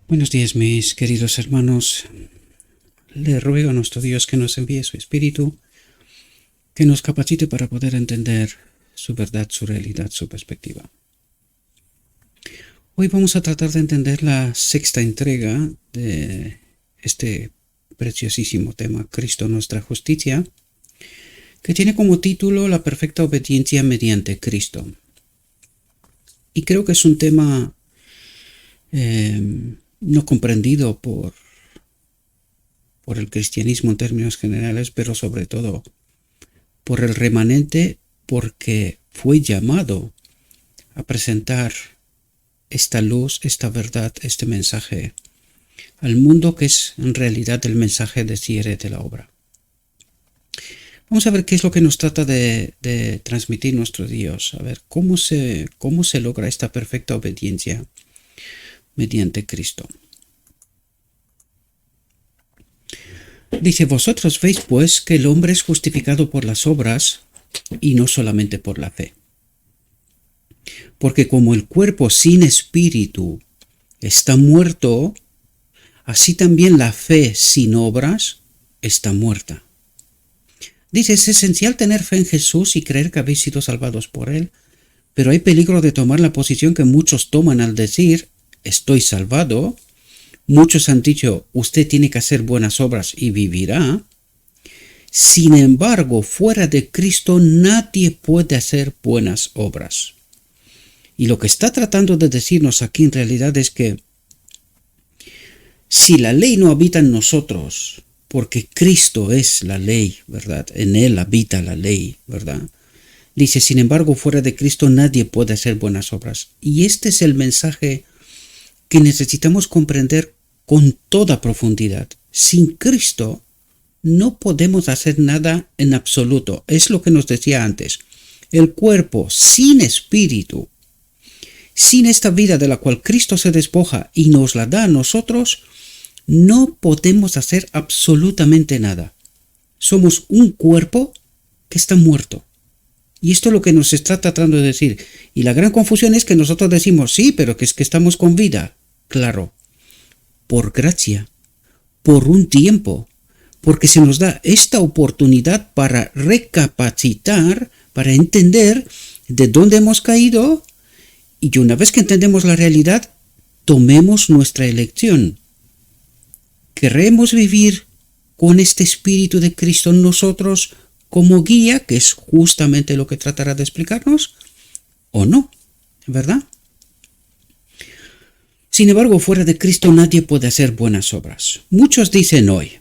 Buenos días, mis queridos hermanos. Le ruego a nuestro Dios que nos envíe su Espíritu, que nos capacite para poder entender su verdad, su realidad, su perspectiva. Hoy vamos a tratar de entender la sexta entrega de este preciosísimo tema, Cristo nuestra justicia, que tiene como título La perfecta obediencia mediante Cristo. Y creo que es un tema no comprendido por el cristianismo en términos generales, pero sobre todo por el remanente, porque fue llamado a presentar esta luz, esta verdad, este mensaje al mundo, que es en realidad el mensaje de cierre de la obra. Vamos a ver qué es lo que nos trata de transmitir nuestro Dios, a ver cómo se logra esta perfecta obediencia mediante Cristo. Dice: vosotros veis pues que el hombre es justificado por las obras y no solamente por la fe. Porque como el cuerpo sin espíritu está muerto, así también la fe sin obras está muerta. Dice: es esencial tener fe en Jesús y creer que habéis sido salvados por Él, pero hay peligro de tomar la posición que muchos toman al decir estoy salvado. Muchos han dicho usted tiene que hacer buenas obras y vivirá. Sin embargo, fuera de Cristo nadie puede hacer buenas obras. Y lo que está tratando de decirnos aquí en realidad es que si la ley no habita en nosotros, porque Cristo es la ley, ¿verdad? En Él habita la ley, ¿verdad? Dice: sin embargo, fuera de Cristo nadie puede hacer buenas obras. Y este es el mensaje que necesitamos comprender con toda profundidad. Sin Cristo no podemos hacer nada en absoluto. Es lo que nos decía antes. El cuerpo sin espíritu, sin esta vida de la cual Cristo se despoja y nos la da a nosotros, no podemos hacer absolutamente nada. Somos un cuerpo que está muerto. Y esto es lo que nos está tratando de decir. Y la gran confusión es que nosotros decimos sí, pero que es que estamos con vida. Claro, por gracia, por un tiempo, porque se nos da esta oportunidad para recapacitar, para entender de dónde hemos caído, y una vez que entendemos la realidad, tomemos nuestra elección. ¿Queremos vivir con este Espíritu de Cristo en nosotros como guía, que es justamente lo que tratará de explicarnos, o no? ¿Verdad? Sin embargo, fuera de Cristo nadie puede hacer buenas obras. Muchos dicen hoy: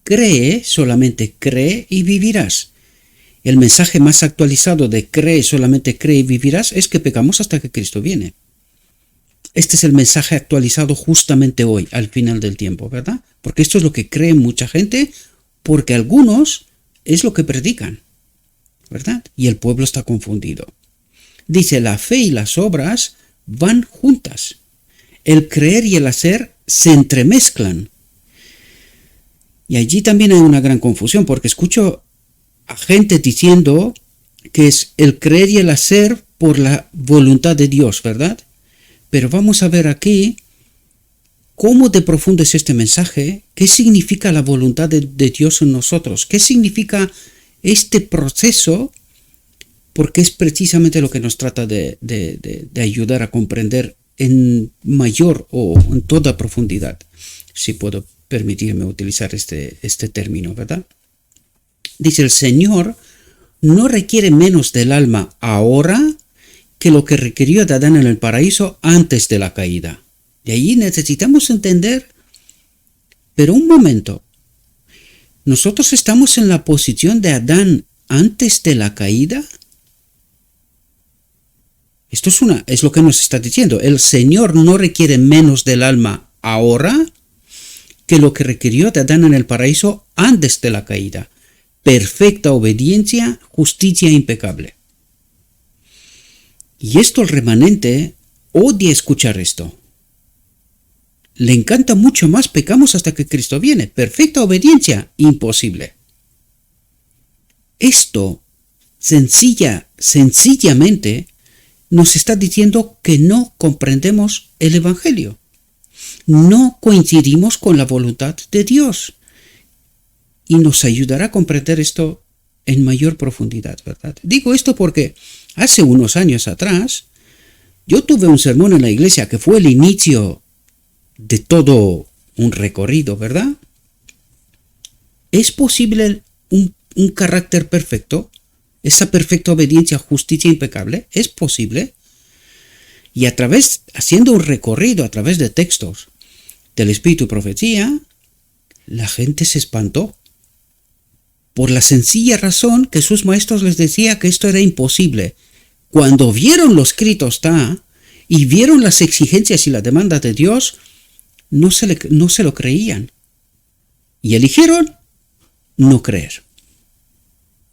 cree, solamente cree y vivirás. El mensaje más actualizado de cree, solamente cree y vivirás es que pecamos hasta que Cristo viene. Este es el mensaje actualizado justamente hoy, al final del tiempo, ¿verdad? Porque esto es lo que cree mucha gente, porque algunos es lo que predican, ¿verdad? Y el pueblo está confundido. Dice: la fe y las obras van juntas. El creer y el hacer se entremezclan. Y allí también hay una gran confusión, porque escucho a gente diciendo que es el creer y el hacer por la voluntad de Dios, ¿verdad? Pero vamos a ver aquí cómo de profundo es este mensaje, qué significa la voluntad de Dios en nosotros, qué significa este proceso, porque es precisamente lo que nos trata de ayudar a comprender en mayor o en toda profundidad, si puedo permitirme utilizar este término, ¿verdad? Dice: el Señor no requiere menos del alma ahora que lo que requirió de Adán en el paraíso antes de la caída. De ahí necesitamos entender, pero un momento, ¿nosotros estamos en la posición de Adán antes de la caída? Esto es lo que nos está diciendo. El Señor no requiere menos del alma ahora que lo que requirió de Adán en el paraíso antes de la caída. Perfecta obediencia, justicia impecable. Y esto el remanente odia escuchar esto. Le encanta mucho más pecamos hasta que Cristo viene. Perfecta obediencia, imposible. Esto sencillamente nos está diciendo que no comprendemos el Evangelio. no coincidimos con la voluntad de Dios. Y nos ayudará a comprender esto en mayor profundidad, ¿verdad? Digo esto porque hace unos años atrás yo tuve un sermón en la iglesia que fue el inicio de todo un recorrido, ¿verdad? ¿Es posible un carácter perfecto? ¿Esa perfecta obediencia, justicia impecable? ¿Es posible? Y haciendo un recorrido a través de textos del Espíritu y Profecía, la gente se espantó. Por la sencilla razón que sus maestros les decían que esto era imposible. Cuando vieron lo escrito está y vieron las exigencias y la demanda de Dios, no se lo creían. Y eligieron no creer.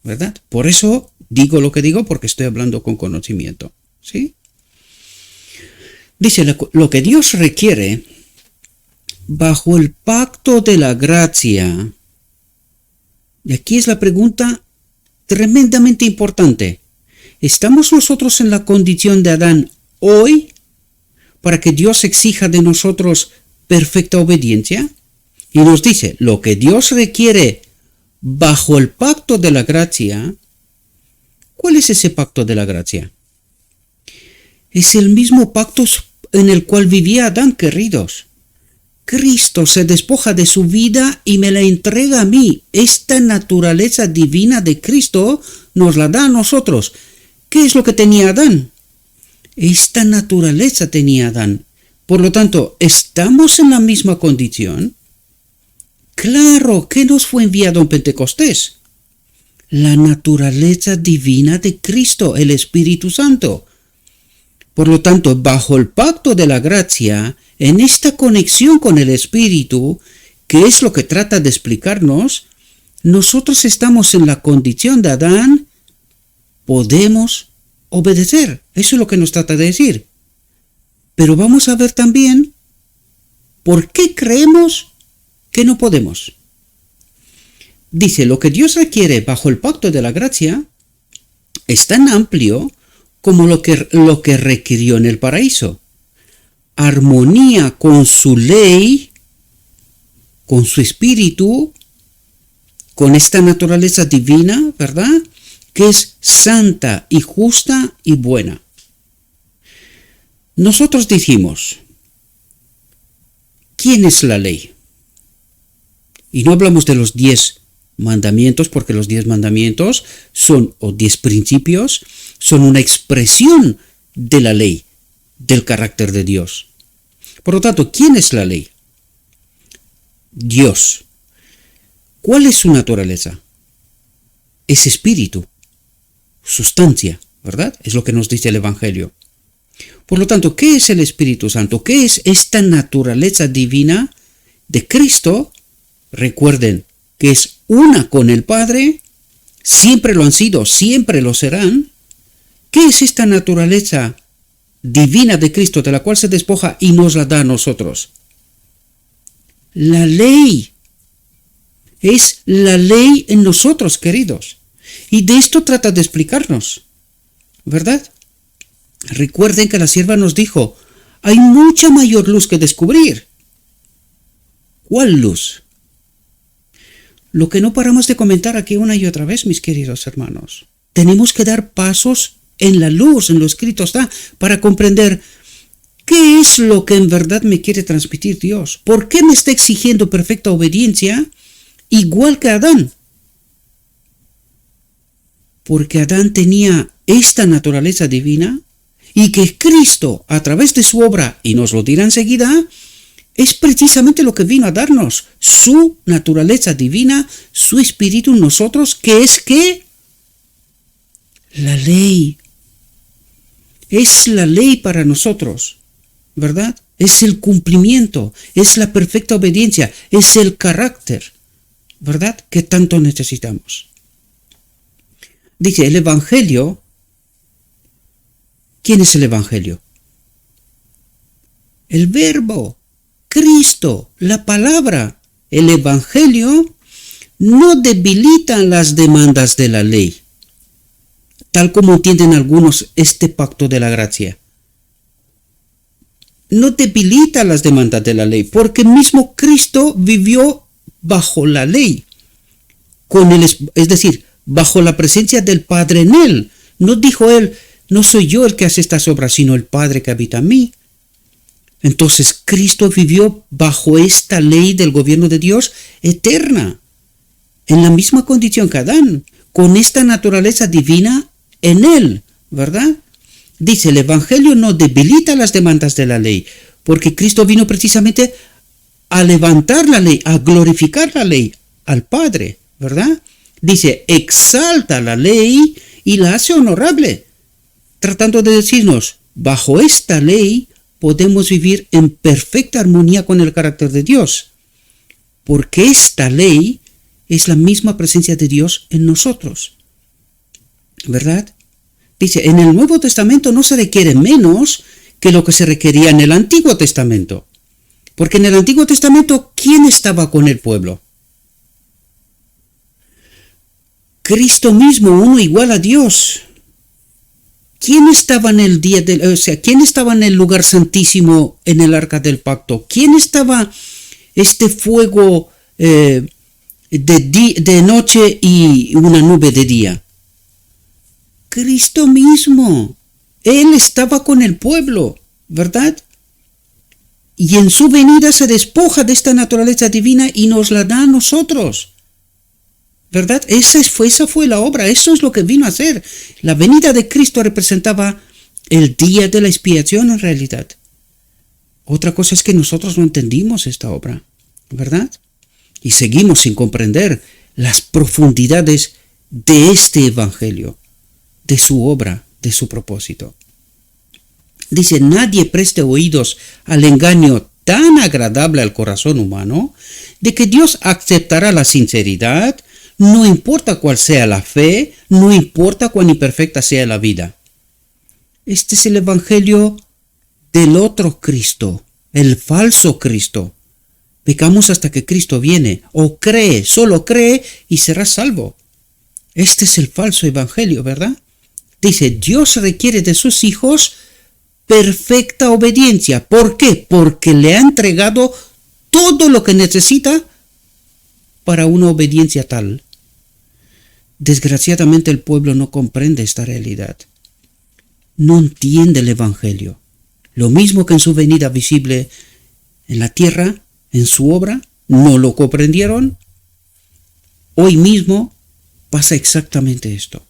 ¿Verdad? Por eso digo lo que digo, porque estoy hablando con conocimiento. ¿Sí? Dice, lo que Dios requiere bajo el pacto de la gracia. Y aquí es la pregunta tremendamente importante. ¿Estamos nosotros en la condición de Adán hoy para que Dios exija de nosotros perfecta obediencia? Y nos dice, lo que Dios requiere bajo el pacto de la gracia. ¿Cuál es ese pacto de la gracia? Es el mismo pacto en el cual vivía Adán, queridos. Cristo se despoja de su vida y me la entrega a mí. Esta naturaleza divina de Cristo nos la da a nosotros. ¿Qué es lo que tenía Adán? Esta naturaleza tenía Adán. Por lo tanto, ¿estamos en la misma condición? Claro, ¿qué nos fue enviado en Pentecostés? La naturaleza divina de Cristo, el Espíritu Santo. Por lo tanto, bajo el pacto de la gracia, en esta conexión con el Espíritu, que es lo que trata de explicarnos, nosotros estamos en la condición de Adán, podemos obedecer. Eso es lo que nos trata de decir. Pero vamos a ver también por qué creemos que no podemos. Dice, lo que Dios requiere bajo el pacto de la gracia es tan amplio como lo que requirió en el paraíso. Armonía con su ley, con su espíritu, con esta naturaleza divina, ¿verdad? Que es santa y justa y buena. Nosotros dijimos, ¿quién es la ley? Y no hablamos de los 10 mandamientos, porque los 10 mandamientos o 10 principios, son una expresión de la ley, del carácter de Dios. Por lo tanto, ¿quién es la ley? Dios. ¿Cuál es su naturaleza? Es espíritu, sustancia, ¿verdad? Es lo que nos dice el Evangelio. Por lo tanto, ¿qué es el Espíritu Santo? ¿Qué es esta naturaleza divina de Cristo? Recuerden que es una con el Padre, siempre lo han sido, siempre lo serán. ¿Qué es esta naturaleza divina de Cristo de la cual se despoja y nos la da a nosotros? La ley. Es la ley en nosotros, queridos. Y de esto trata de explicarnos, ¿verdad? Recuerden que la sierva nos dijo, hay mucha mayor luz que descubrir. ¿Cuál luz? Lo que no paramos de comentar aquí una y otra vez, mis queridos hermanos. Tenemos que dar pasos en la luz, en lo escrito está, para comprender qué es lo que en verdad me quiere transmitir Dios. ¿Por qué me está exigiendo perfecta obediencia igual que Adán? Porque Adán tenía esta naturaleza divina y que Cristo, a través de su obra, y nos lo dirá enseguida, es precisamente lo que vino a darnos, su naturaleza divina, su espíritu en nosotros, que es ¿qué? La ley. Es la ley para nosotros, ¿verdad? Es el cumplimiento, es la perfecta obediencia, es el carácter, ¿verdad? Que tanto necesitamos. Dice, el Evangelio. ¿Quién es el Evangelio? El Verbo, Cristo, la palabra. El Evangelio no debilita las demandas de la ley, tal como entienden algunos este pacto de la gracia. no debilita las demandas de la ley, porque mismo Cristo vivió bajo la ley, es decir, bajo la presencia del Padre en él. No dijo él, no soy yo el que hace estas obras, sino el Padre que habita en mí. Entonces Cristo vivió bajo esta ley del gobierno de Dios eterna, en la misma condición que Adán, con esta naturaleza divina en él, ¿verdad? Dice, el Evangelio no debilita las demandas de la ley, porque Cristo vino precisamente a levantar la ley, a glorificar la ley al Padre, ¿verdad? Dice, exalta la ley y la hace honorable, tratando de decirnos, bajo esta ley podemos vivir en perfecta armonía con el carácter de Dios, porque esta ley es la misma presencia de Dios en nosotros, ¿verdad? Dice, en el Nuevo Testamento no se requiere menos que lo que se requería en el Antiguo Testamento, porque en el Antiguo Testamento, ¿quién estaba con el pueblo? Cristo mismo, uno igual a Dios. ¿Quién estaba en el quién estaba en el lugar santísimo en el arca del pacto? ¿Quién estaba este fuego de noche y una nube de día? Cristo mismo. Él estaba con el pueblo, ¿verdad? Y en su venida se despoja de esta naturaleza divina y nos la da a nosotros, ¿verdad? Esa fue la obra, eso es lo que vino a hacer. La venida de Cristo representaba el día de la expiación en realidad. Otra cosa es que nosotros no entendimos esta obra, ¿verdad? Y seguimos sin comprender las profundidades de este evangelio, de su obra, de su propósito. Dice, nadie preste oídos al engaño tan agradable al corazón humano de que Dios aceptará la sinceridad, no importa cuál sea la fe, no importa cuán imperfecta sea la vida. Este es el evangelio del otro Cristo, el falso Cristo. Pecamos hasta que Cristo viene, o cree, solo cree y serás salvo. Este es el falso evangelio, ¿verdad? Dice, Dios requiere de sus hijos perfecta obediencia. ¿Por qué? Porque le ha entregado todo lo que necesita para una obediencia tal. Desgraciadamente el pueblo no comprende esta realidad. No entiende el evangelio. Lo mismo que en su venida visible en la tierra, en su obra, no lo comprendieron. Hoy mismo pasa exactamente esto.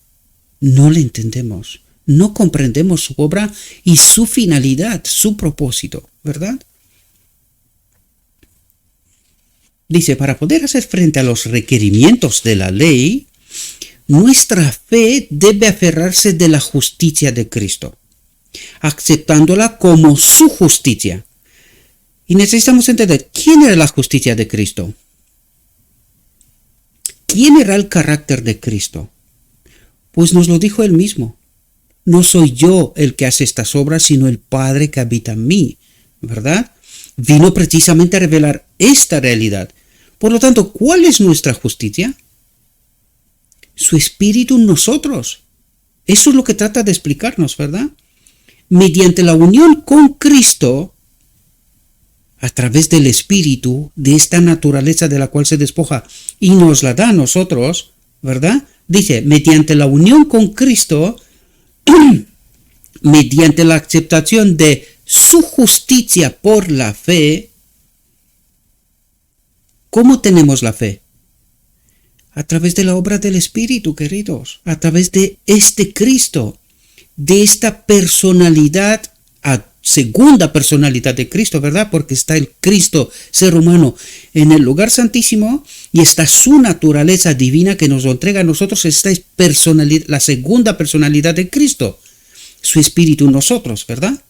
No le entendemos, no comprendemos su obra y su finalidad, su propósito, ¿verdad? Dice, para poder hacer frente a los requerimientos de la ley, nuestra fe debe aferrarse de la justicia de Cristo, aceptándola como su justicia. Y necesitamos entender, ¿quién era la justicia de Cristo? ¿Quién era el carácter de Cristo? Pues nos lo dijo él mismo. No soy yo el que hace estas obras, sino el Padre que habita en mí, ¿verdad? Vino precisamente a revelar esta realidad. Por lo tanto, ¿cuál es nuestra justicia? Su Espíritu en nosotros. Eso es lo que trata de explicarnos, ¿verdad? Mediante la unión con Cristo, a través del Espíritu, de esta naturaleza de la cual se despoja y nos la da a nosotros, ¿verdad? Dice, mediante la unión con Cristo, mediante la aceptación de su justicia por la fe. ¿Cómo tenemos la fe? A través de la obra del Espíritu, queridos, a través de este Cristo, de esta personalidad, segunda personalidad de Cristo, ¿verdad? Porque está el Cristo, ser humano, en el lugar santísimo y está su naturaleza divina que nos lo entrega a nosotros. Esta es la segunda personalidad de Cristo, su Espíritu en nosotros, ¿verdad?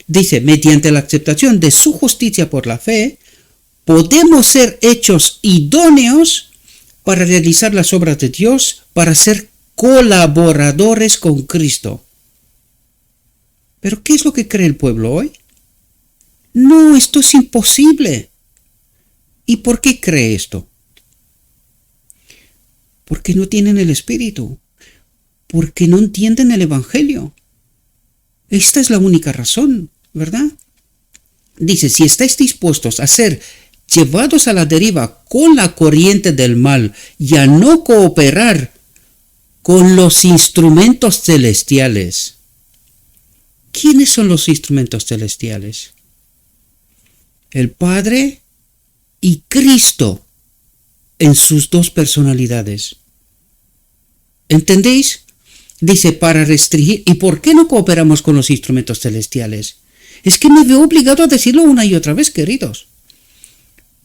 Dice, mediante la aceptación de su justicia por la fe, podemos ser hechos idóneos para realizar las obras de Dios, para ser colaboradores con Cristo. ¿Pero qué es lo que cree el pueblo hoy? No, esto es imposible. ¿Y por qué cree esto? Porque no tienen el Espíritu, porque no entienden el Evangelio. Esta es la única razón, ¿verdad? Dice, si estáis dispuestos a ser llevados a la deriva con la corriente del mal y a no cooperar con los instrumentos celestiales. ¿Quiénes son los instrumentos celestiales? El Padre y Cristo en sus dos personalidades. ¿Entendéis? Dice, para restringir. ¿Y por qué no cooperamos con los instrumentos celestiales? Es que me veo obligado a decirlo una y otra vez, queridos.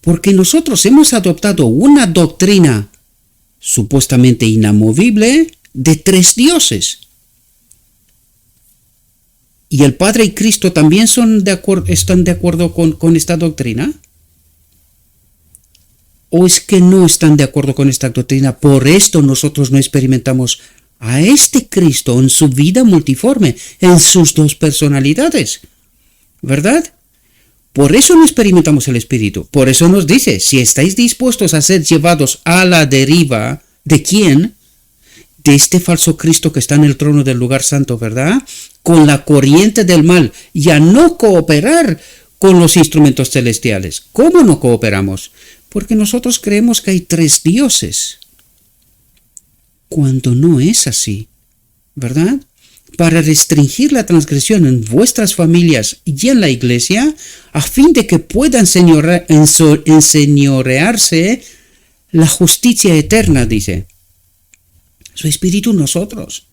Porque nosotros hemos adoptado una doctrina supuestamente inamovible de tres dioses. ¿Y el Padre y Cristo también están de acuerdo con esta doctrina? ¿O es que no están de acuerdo con esta doctrina? Por esto nosotros no experimentamos a este Cristo en su vida multiforme, en sus dos personalidades. ¿Verdad? Por eso no experimentamos el Espíritu. Por eso nos dice, si estáis dispuestos a ser llevados a la deriva, ¿de quién? De este falso Cristo que está en el trono del lugar santo, ¿verdad? Con la corriente del mal y a no cooperar con los instrumentos celestiales. ¿Cómo no cooperamos? Porque nosotros creemos que hay tres dioses. Cuando no es así, ¿verdad? Para restringir la transgresión en vuestras familias y en la iglesia, a fin de que puedan enseñorearse la justicia eterna, dice. Su espíritu nosotros.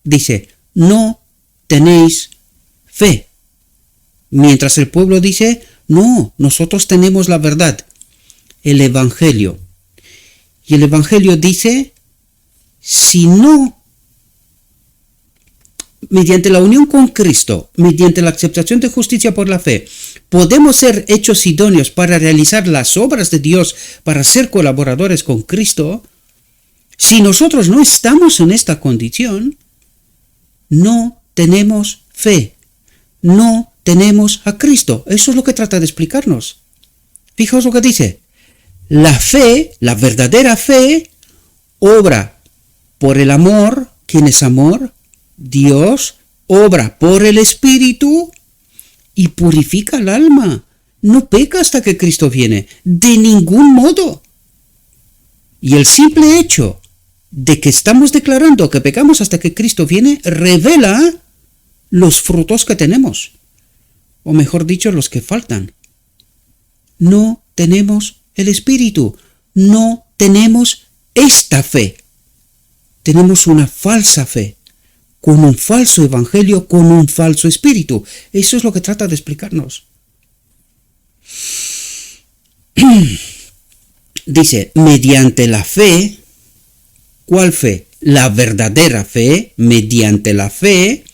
Dice, no tenéis fe. Mientras el pueblo dice, no, nosotros tenemos la verdad, el evangelio. Y el evangelio dice, si no, mediante la unión con Cristo, mediante la aceptación de justicia por la fe, podemos ser hechos idóneos para realizar las obras de Dios, para ser colaboradores con Cristo. Si nosotros no estamos en esta condición, no tenemos fe, no tenemos a Cristo. Eso es lo que trata de explicarnos. Fijaos lo que dice. La fe, la verdadera fe, obra por el amor. ¿Quién es amor? Dios. Obra por el Espíritu y purifica el alma. No peca hasta que Cristo viene, de ningún modo. Y el simple hecho de que estamos declarando que pecamos hasta que Cristo viene, revela los frutos que tenemos. O mejor dicho, los que faltan. No tenemos el Espíritu. No tenemos esta fe. Tenemos una falsa fe, con un falso evangelio, con un falso espíritu. Eso es lo que trata de explicarnos. Dice, mediante la fe. ¿Cuál fe? La verdadera fe. Mediante la fe,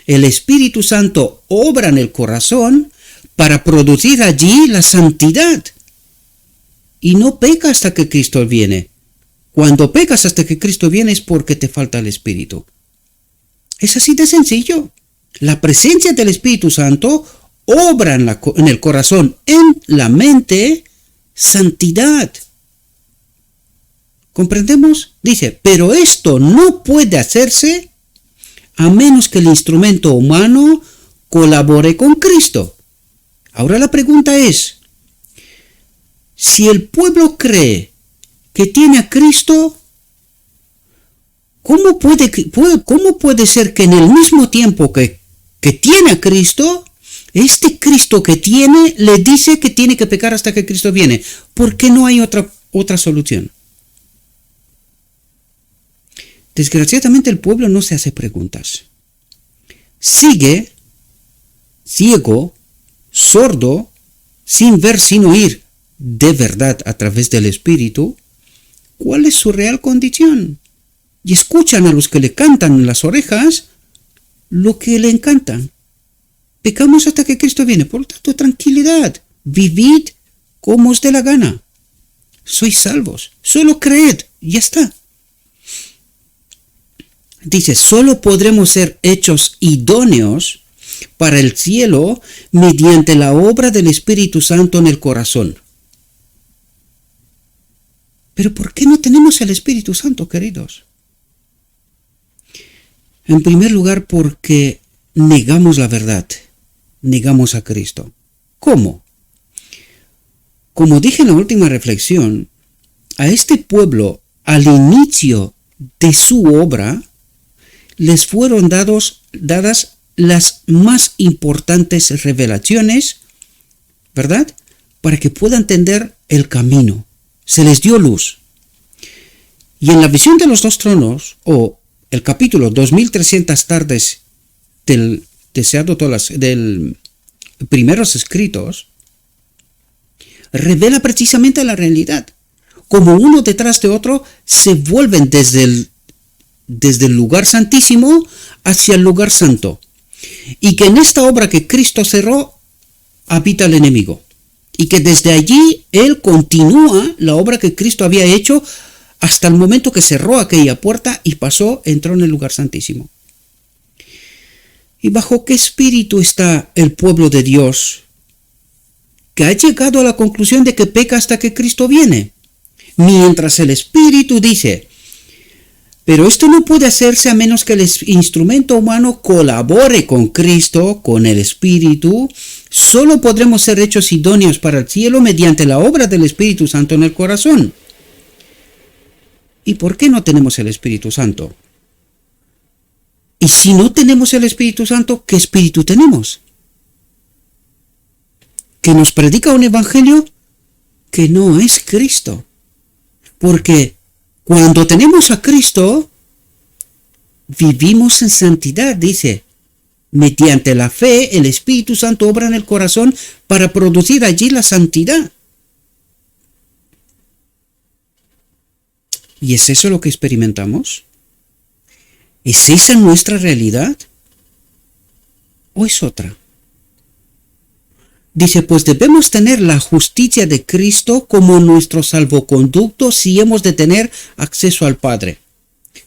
el Espíritu Santo obra en el corazón para producir allí la santidad. Y no peca hasta que Cristo viene. Cuando pecas hasta que Cristo viene es porque te falta el Espíritu. Es así de sencillo. La presencia del Espíritu Santo obra en el corazón, en la mente, santidad. ¿Comprendemos? Dice, pero esto no puede hacerse a menos que el instrumento humano colabore con Cristo. Ahora la pregunta es, si el pueblo cree que tiene a Cristo, ¿cómo puede ser que en el mismo tiempo que tiene a Cristo, este Cristo que tiene le dice que tiene que pecar hasta que Cristo viene? ¿Por qué no hay otra solución? Desgraciadamente el pueblo no se hace preguntas. Sigue ciego, sordo, sin ver, sin oír, de verdad a través del Espíritu, cuál es su real condición. Y escuchan a los que le cantan en las orejas lo que le encantan. Pecamos hasta que Cristo viene. Por lo tanto, tranquilidad. Vivid como os dé la gana. Sois salvos. Solo creed. Ya está. Dice, solo podremos ser hechos idóneos para el cielo mediante la obra del Espíritu Santo en el corazón. Pero ¿por qué no tenemos el Espíritu Santo, queridos? En primer lugar, porque negamos la verdad, negamos a Cristo. ¿Cómo? Como dije en la última reflexión, a este pueblo, al inicio de su obra, les fueron dadas las más importantes revelaciones, ¿verdad? Para que puedan entender el camino. Se les dio luz. Y en la visión de los dos tronos, o el capítulo 2300 tardes del primeros escritos, revela precisamente la realidad. Como uno detrás de otro se vuelven desde el lugar santísimo hacia el lugar santo. Y que en esta obra que Cristo cerró, habita el enemigo. Y que desde allí Él continúa la obra que Cristo había hecho hasta el momento que cerró aquella puerta y entró en el lugar santísimo. ¿Y bajo qué espíritu está el pueblo de Dios que ha llegado a la conclusión de que peca hasta que Cristo viene? Mientras el espíritu dice, pero esto no puede hacerse a menos que el instrumento humano colabore con Cristo, con el Espíritu. Solo podremos ser hechos idóneos para el cielo mediante la obra del Espíritu Santo en el corazón. ¿Y por qué no tenemos el Espíritu Santo? Y si no tenemos el Espíritu Santo, ¿qué Espíritu tenemos? Que nos predica un evangelio que no es Cristo. Porque cuando tenemos a Cristo, vivimos en santidad, dice. Mediante la fe, el Espíritu Santo obra en el corazón para producir allí la santidad. ¿Y es eso lo que experimentamos? ¿Es esa nuestra realidad? ¿O es otra? Dice, pues debemos tener la justicia de Cristo como nuestro salvoconducto si hemos de tener acceso al Padre.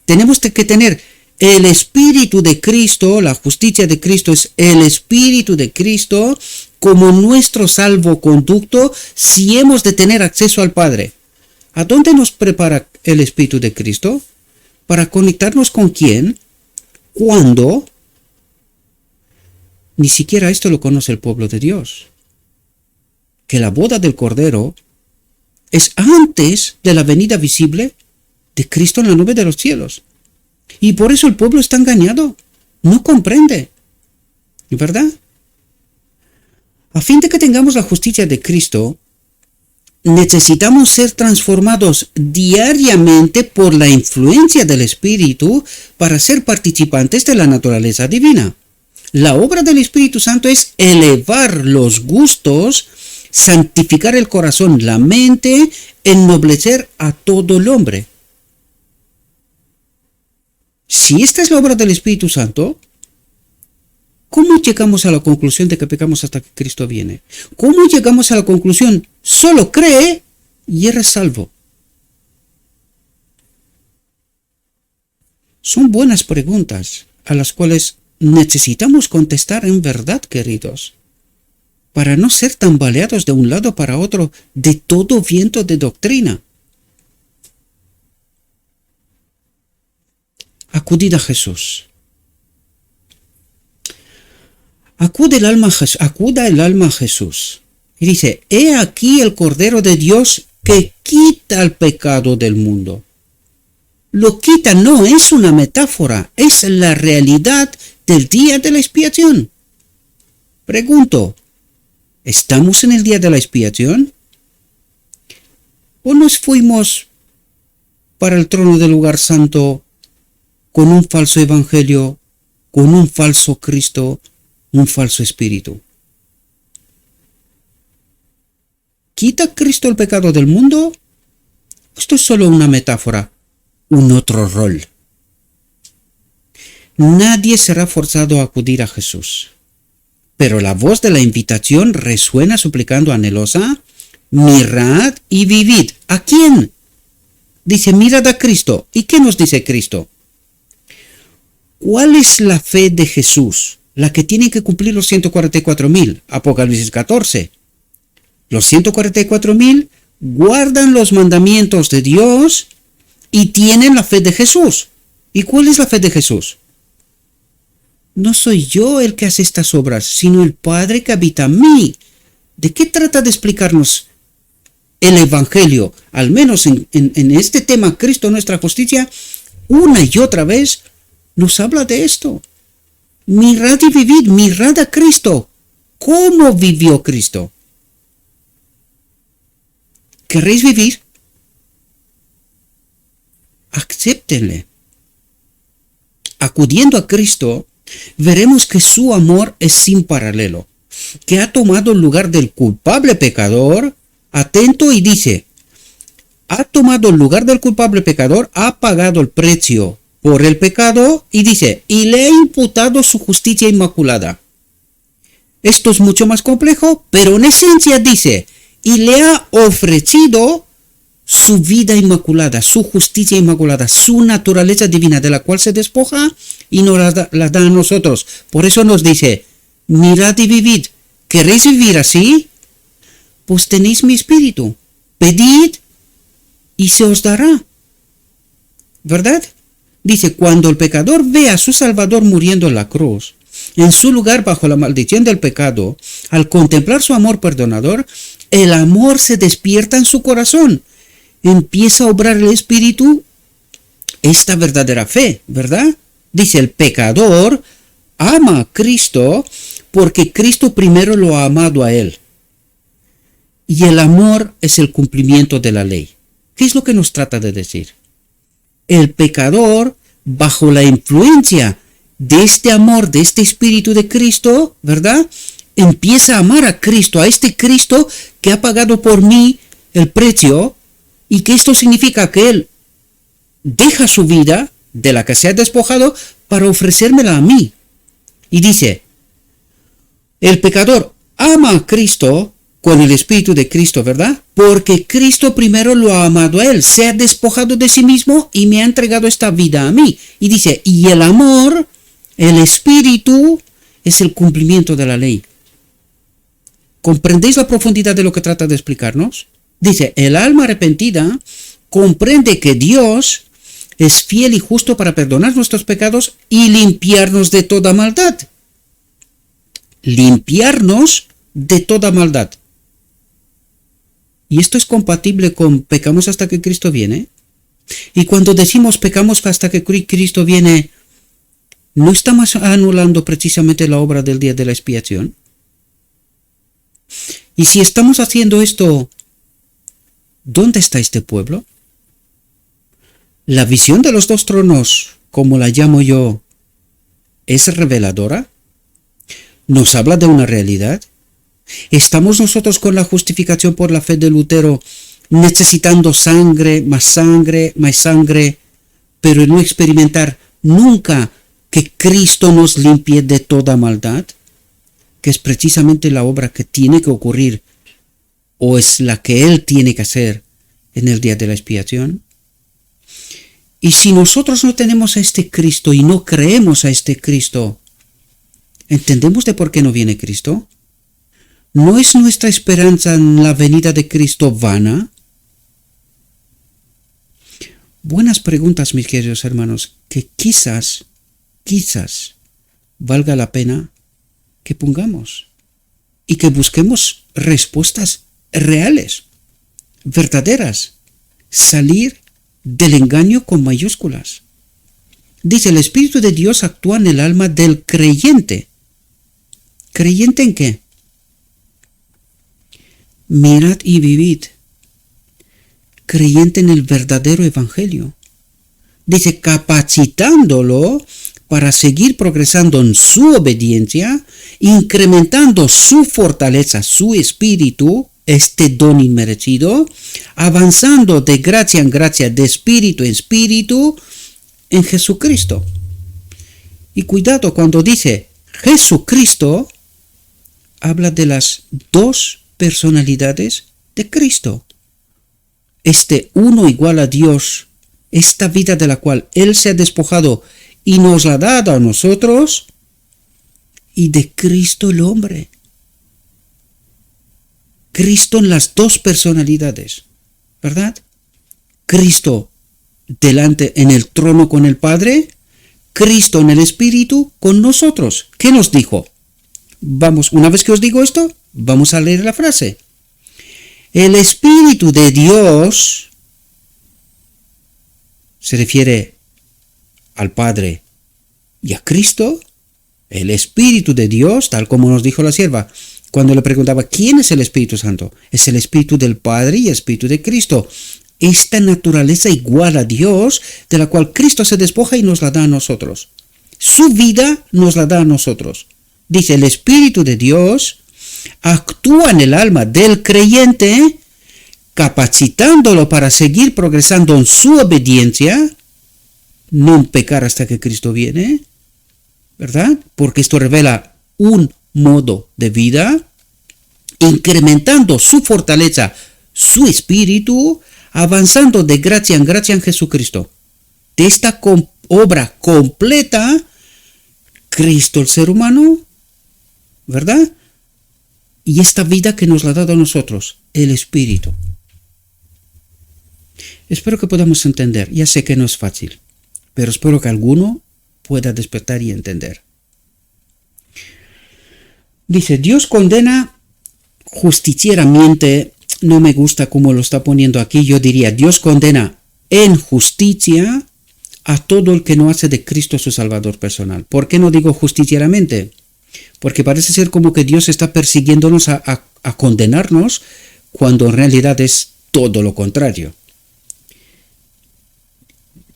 Tenemos que tener el Espíritu de Cristo, la justicia de Cristo es el Espíritu de Cristo como nuestro salvoconducto si hemos de tener acceso al Padre. ¿A dónde nos prepara el Espíritu de Cristo? ¿Para conectarnos con quién? ¿Cuándo? Ni siquiera esto lo conoce el pueblo de Dios. Que la boda del Cordero es antes de la venida visible de Cristo en la nube de los cielos. Y por eso el pueblo está engañado. No comprende. ¿Verdad? A fin de que tengamos la justicia de Cristo, necesitamos ser transformados diariamente por la influencia del Espíritu para ser participantes de la naturaleza divina. La obra del Espíritu Santo es elevar los gustos, santificar el corazón, la mente, ennoblecer a todo el hombre. Si esta es la obra del Espíritu Santo, ¿cómo llegamos a la conclusión de que pecamos hasta que Cristo viene? ¿Cómo llegamos a la conclusión? Solo cree y eres salvo. Son buenas preguntas a las cuales necesitamos contestar en verdad, queridos, para no ser tambaleados de un lado para otro de todo viento de doctrina. Acudid a Jesús. Acuda el alma a Jesús. Y dice, he aquí el Cordero de Dios que quita el pecado del mundo. Lo quita no es una metáfora, es la realidad del día de la expiación. Pregunto, ¿estamos en el día de la expiación? ¿O nos fuimos para el trono del lugar santo con un falso evangelio, con un falso Cristo, un falso espíritu? ¿Quita Cristo el pecado del mundo? Esto es solo una metáfora, un otro rol. Nadie será forzado a acudir a Jesús, pero la voz de la invitación resuena suplicando anhelosa, mirad y vivid. ¿A quién? Dice, mirad a Cristo. ¿Y qué nos dice Cristo? ¿Cuál es la fe de Jesús? La que tienen que cumplir los 144.000, Apocalipsis 14. Los 144.000 guardan los mandamientos de Dios y tienen la fe de Jesús. ¿Y cuál es la fe de Jesús? No soy yo el que hace estas obras, sino el Padre que habita en mí. ¿De qué trata de explicarnos el Evangelio? Al menos en este tema, Cristo nuestra justicia, una y otra vez nos habla de esto. Mirad y vivid, mirad a Cristo. ¿Cómo vivió Cristo? ¿Queréis vivir? Acéptenle. Acudiendo a Cristo, veremos que su amor es sin paralelo, que ha tomado el lugar del culpable pecador. Atento, y dice, ha tomado el lugar del culpable pecador, ha pagado el precio por el pecado, y dice, y le ha imputado su justicia inmaculada. Esto es mucho más complejo, pero en esencia dice, y le ha ofrecido su vida inmaculada, su justicia inmaculada, su naturaleza divina, de la cual se despoja y nos la da a nosotros. Por eso nos dice, mirad y vivid. ¿Queréis vivir así? Pues tenéis mi espíritu. Pedid y se os dará. ¿Verdad? Dice, cuando el pecador ve a su Salvador muriendo en la cruz, en su lugar bajo la maldición del pecado, al contemplar su amor perdonador, el amor se despierta en su corazón. Empieza a obrar el Espíritu esta verdadera fe, ¿verdad? Dice, el pecador ama a Cristo porque Cristo primero lo ha amado a él. Y el amor es el cumplimiento de la ley. ¿Qué es lo que nos trata de decir? El pecador, bajo la influencia de este amor, de este Espíritu de Cristo, ¿verdad? Empieza a amar a Cristo, a este Cristo que ha pagado por mí el precio. Y que esto significa que Él deja su vida, de la que se ha despojado, para ofrecérmela a mí. Y dice, el pecador ama a Cristo con el Espíritu de Cristo, ¿verdad? Porque Cristo primero lo ha amado a Él, se ha despojado de sí mismo y me ha entregado esta vida a mí. Y dice, y el amor, el Espíritu, es el cumplimiento de la ley. ¿Comprendéis la profundidad de lo que trata de explicarnos? Dice, el alma arrepentida comprende que Dios es fiel y justo para perdonar nuestros pecados y limpiarnos de toda maldad. Limpiarnos de toda maldad. Y esto es compatible con pecamos hasta que Cristo viene. Y cuando decimos pecamos hasta que Cristo viene, ¿no estamos anulando precisamente la obra del día de la expiación? Y si estamos haciendo esto, ¿dónde está este pueblo? La visión de los dos tronos, como la llamo yo, ¿es reveladora? ¿Nos habla de una realidad? ¿Estamos nosotros con la justificación por la fe de Lutero necesitando sangre, más sangre, pero no experimentar nunca que Cristo nos limpie de toda maldad? Que es precisamente la obra que tiene que ocurrir, o es la que Él tiene que hacer en el día de la expiación. Y si nosotros no tenemos a este Cristo y no creemos a este Cristo, ¿entendemos de por qué no viene Cristo? ¿No es nuestra esperanza en la venida de Cristo vana? Buenas preguntas, mis queridos hermanos, que quizás valga la pena que pongamos y que busquemos respuestas reales, verdaderas, salir del engaño con mayúsculas. Dice, el Espíritu de Dios actúa en el alma del creyente. ¿Creyente en qué? Mirad y vivid. Creyente en el verdadero Evangelio. Dice, capacitándolo para seguir progresando en su obediencia, incrementando su fortaleza, su espíritu, este don inmerecido, avanzando de gracia en gracia, de espíritu en espíritu, en Jesucristo. Y cuidado, cuando dice Jesucristo, habla de las dos personalidades de Cristo. Este uno igual a Dios, esta vida de la cual Él se ha despojado y nos la ha dado a nosotros, y de Cristo el hombre. Cristo en las dos personalidades, ¿verdad? Cristo delante en el trono con el Padre, Cristo en el Espíritu con nosotros. ¿Qué nos dijo? Vamos, una vez que os digo esto, Vamos a leer la frase. El Espíritu de Dios se refiere al Padre y a Cristo. El Espíritu de Dios, tal como nos dijo la sierva, cuando le preguntaba, ¿quién es el Espíritu Santo? Es el Espíritu del Padre y el Espíritu de Cristo. Esta naturaleza igual a Dios, de la cual Cristo se despoja y nos la da a nosotros. Su vida nos la da a nosotros. Dice, el Espíritu de Dios actúa en el alma del creyente, capacitándolo para seguir progresando en su obediencia, no pecar hasta que Cristo viene, ¿verdad? Porque esto revela un modo de vida, incrementando su fortaleza, su espíritu, avanzando de gracia en Jesucristo. De esta obra completa, Cristo el ser humano, ¿verdad? Y esta vida que nos la ha dado a nosotros, el Espíritu. Espero que podamos entender. Ya sé que no es fácil, pero espero que alguno pueda despertar y entender. Dice, Dios condena justicieramente. No me gusta cómo lo está poniendo aquí. Yo diría, Dios condena en justicia a todo el que no hace de Cristo su Salvador personal. ¿Por qué no digo justicieramente? Porque parece ser como que Dios está persiguiéndonos a condenarnos, cuando en realidad es todo lo contrario.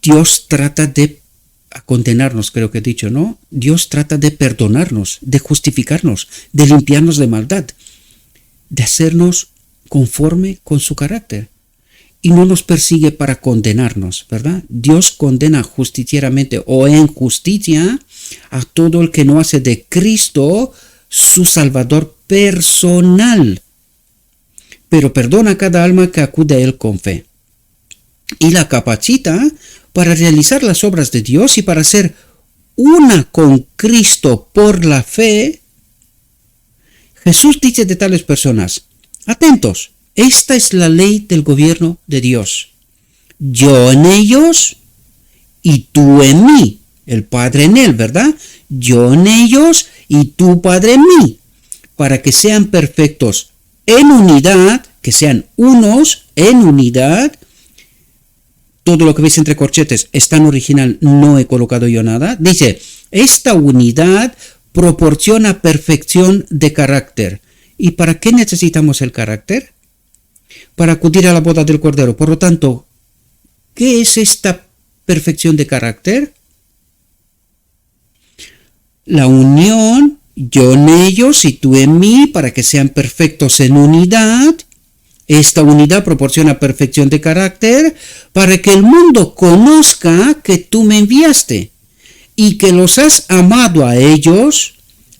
Dios trata de condenarnos, creo que he dicho, ¿no? Dios trata de perdonarnos, de justificarnos, de limpiarnos de maldad, de hacernos conforme con su carácter. Y no nos persigue para condenarnos, ¿verdad? Dios condena justicieramente o en justicia a todo el que no hace de Cristo su Salvador personal, pero perdona a cada alma que acude a Él con fe y la capacita para realizar las obras de Dios y para ser una con Cristo por la fe. Jesús dice de tales personas, atentos, esta es la ley del gobierno de Dios. Yo en ellos y tú en mí. El Padre en él, ¿verdad? Yo en ellos y tú, Padre, en mí. Para que sean perfectos en unidad, que sean unos en unidad. Todo lo que veis entre corchetes está en original, no he colocado yo nada. Dice, esta unidad proporciona perfección de carácter. ¿Y para qué necesitamos el carácter? Para acudir a la boda del Cordero. Por lo tanto, ¿qué es esta perfección de carácter? La unión, yo en ellos y tú en mí, para que sean perfectos en unidad. Esta unidad proporciona perfección de carácter para que el mundo conozca que tú me enviaste y que los has amado a ellos,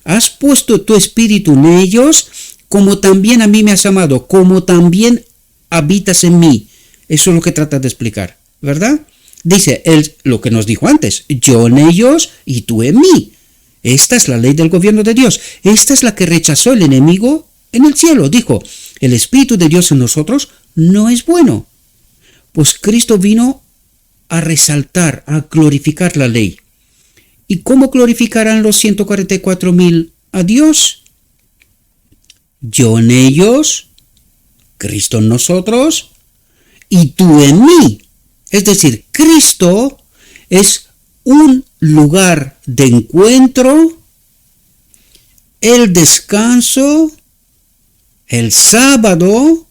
has puesto tu espíritu en ellos, como también a mí me has amado, como también habitas en mí. Eso es lo que trata de explicar, ¿verdad? Dice él lo que nos dijo antes, yo en ellos y tú en mí. Esta es la ley del gobierno de Dios. Esta es la que rechazó el enemigo en el cielo. Dijo, el Espíritu de Dios en nosotros no es bueno. Pues Cristo vino a resaltar, a glorificar la ley. ¿Y cómo glorificarán los 144,000 a Dios? Yo en ellos, Cristo en nosotros, y tú en mí. Es decir, Cristo es un lugar de encuentro, el descanso, el sábado,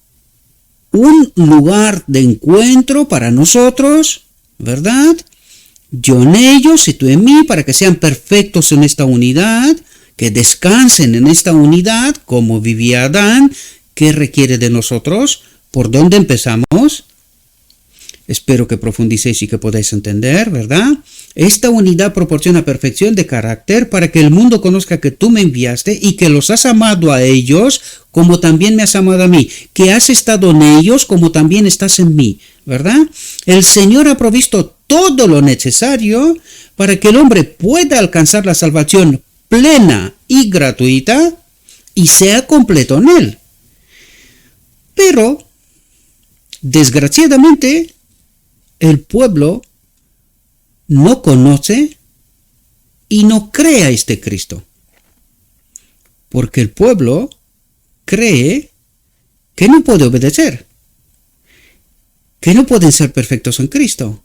un lugar de encuentro para nosotros, ¿verdad? Yo en ellos y tú en mí, para que sean perfectos en esta unidad, que descansen en esta unidad, como vivía Adán. ¿Qué requiere de nosotros? ¿Por dónde empezamos? Espero que profundicéis y que podáis entender, ¿verdad? Esta unidad proporciona perfección de carácter para que el mundo conozca que tú me enviaste y que los has amado a ellos como también me has amado a mí, que has estado en ellos como también estás en mí, ¿verdad? El Señor ha provisto todo lo necesario para que el hombre pueda alcanzar la salvación plena y gratuita y sea completo en él. Pero, desgraciadamente, el pueblo no conoce y no cree a este Cristo. Porque el pueblo cree que no puede obedecer, que no pueden ser perfectos en Cristo.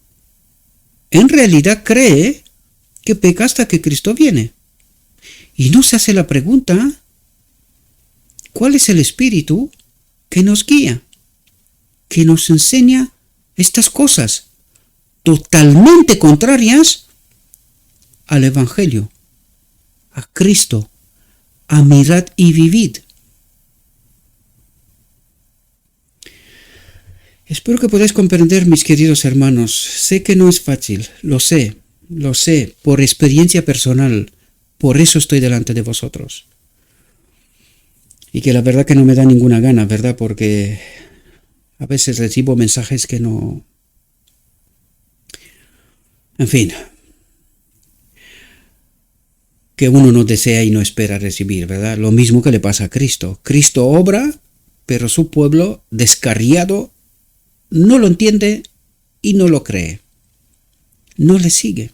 En realidad cree que peca hasta que Cristo viene. Y no se hace la pregunta, ¿cuál es el espíritu que nos guía, que nos enseña estas cosas totalmente contrarias al Evangelio, a Cristo, a mirad y vivid? Espero que podáis comprender, mis queridos hermanos. Sé que no es fácil, lo sé, por experiencia personal. Por eso estoy delante de vosotros. Y que la verdad que no me da ninguna gana, ¿verdad? Porque a veces recibo mensajes que no... En fin, que uno no desea y no espera recibir, ¿verdad? Lo mismo que le pasa a Cristo. Cristo obra, pero su pueblo, descarriado, no lo entiende y no lo cree. No le sigue.